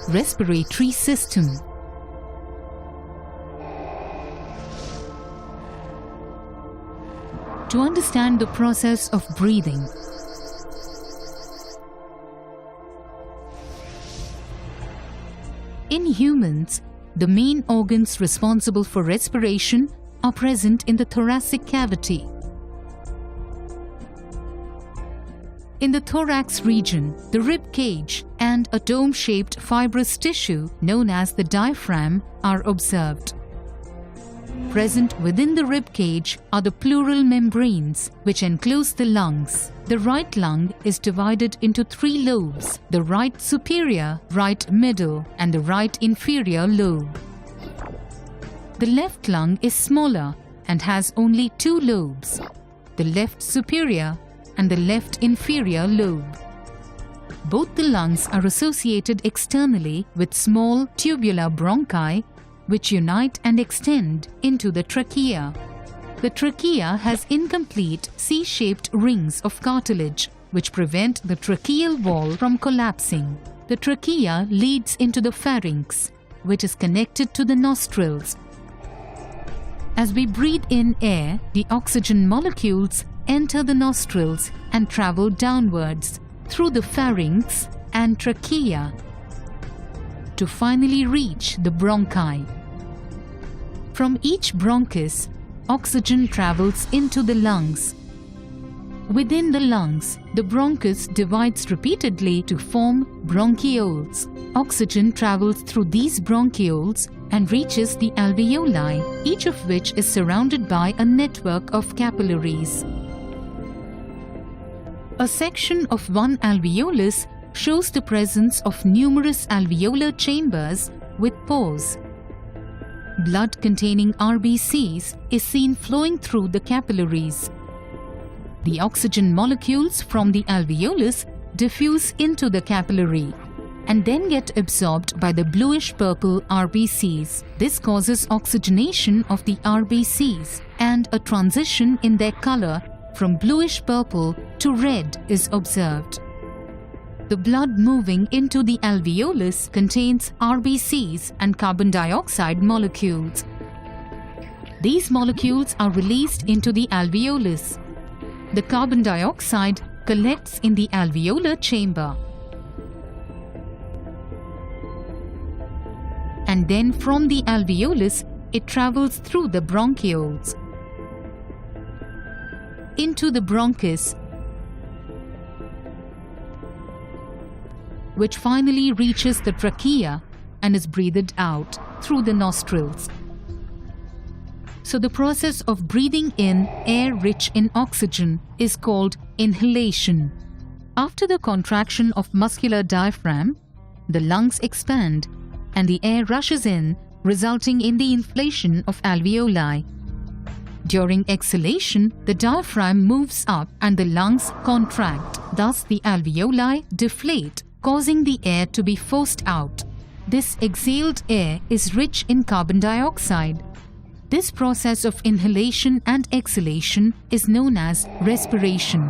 respiratory system. To understand the process of breathing, in humans, the main organs responsible for respiration are present in the thoracic cavity. In the thorax region, the rib cage and a dome-shaped fibrous tissue known as the diaphragm are observed. Present within the rib cage are the pleural membranes, which enclose the lungs. The right lung is divided into 3 lobes: the right superior, right middle, and the right inferior lobe. The left lung is smaller and has only 2 lobes: the left superior and the left inferior lobe. Both the lungs are associated externally with small tubular bronchi, which unite and extend into the trachea. The trachea has incomplete C-shaped rings of cartilage, which prevent the tracheal wall from collapsing. The trachea leads into the pharynx, which is connected to the nostrils. As we breathe in air, the oxygen molecules enter the nostrils and travel downwards through the pharynx and trachea to finally reach the bronchi. From each bronchus, oxygen travels into the lungs. Within the lungs, the bronchus divides repeatedly to form bronchioles. Oxygen travels through these bronchioles and reaches the alveoli, each of which is surrounded by a network of capillaries. A section of one alveolus shows the presence of numerous alveolar chambers with pores. Blood containing RBCs is seen flowing through the capillaries. The oxygen molecules from the alveolus diffuse into the capillary and then get absorbed by the bluish-purple RBCs. This causes oxygenation of the RBCs, and a transition in their color from bluish-purple to red is observed. The blood moving into the alveolus contains RBCs and carbon dioxide molecules. These molecules are released into the alveolus. The carbon dioxide collects in the alveolar chamber. And then from the alveolus, it travels through the bronchioles into the bronchus, which finally reaches the trachea and is breathed out through the nostrils. So the process of breathing in air rich in oxygen is called inhalation. After the contraction of muscular diaphragm, the lungs expand and the air rushes in, resulting in the inflation of alveoli. During exhalation, the diaphragm moves up and the lungs contract. Thus, the alveoli deflate, causing the air to be forced out. This exhaled air is rich in carbon dioxide. This process of inhalation and exhalation is known as respiration,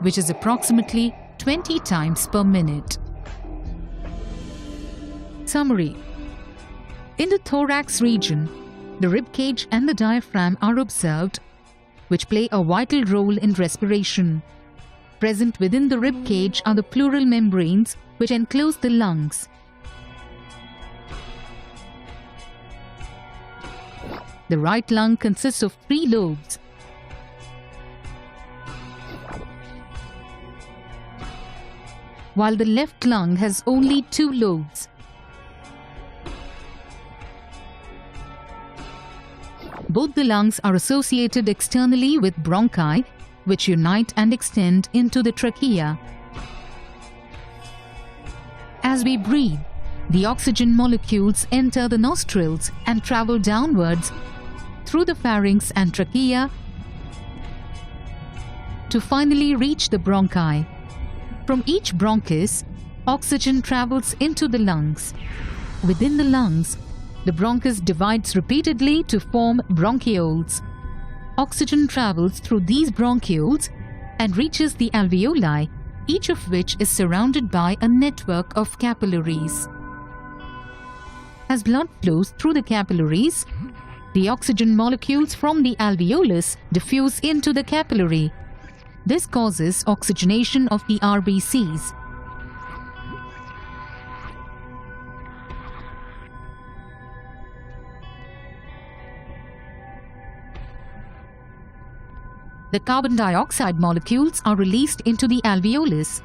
which is approximately 20 times per minute. Summary. In the thorax region, the rib cage and the diaphragm are observed, which play a vital role in respiration. Present within the rib cage are the pleural membranes, which enclose the lungs. The right lung consists of 3 lobes. While the left lung has only 2 lobes. Both the lungs are associated externally with bronchi, which unite and extend into the trachea. As we breathe, the oxygen molecules enter the nostrils and travel downwards through the pharynx and trachea to finally reach the bronchi. From each bronchus, oxygen travels into the lungs. Within the lungs, the bronchus divides repeatedly to form bronchioles. Oxygen travels through these bronchioles and reaches the alveoli, each of which is surrounded by a network of capillaries. As blood flows through the capillaries, the oxygen molecules from the alveolus diffuse into the capillary. This causes oxygenation of the RBCs. The carbon dioxide molecules are released into the alveolus.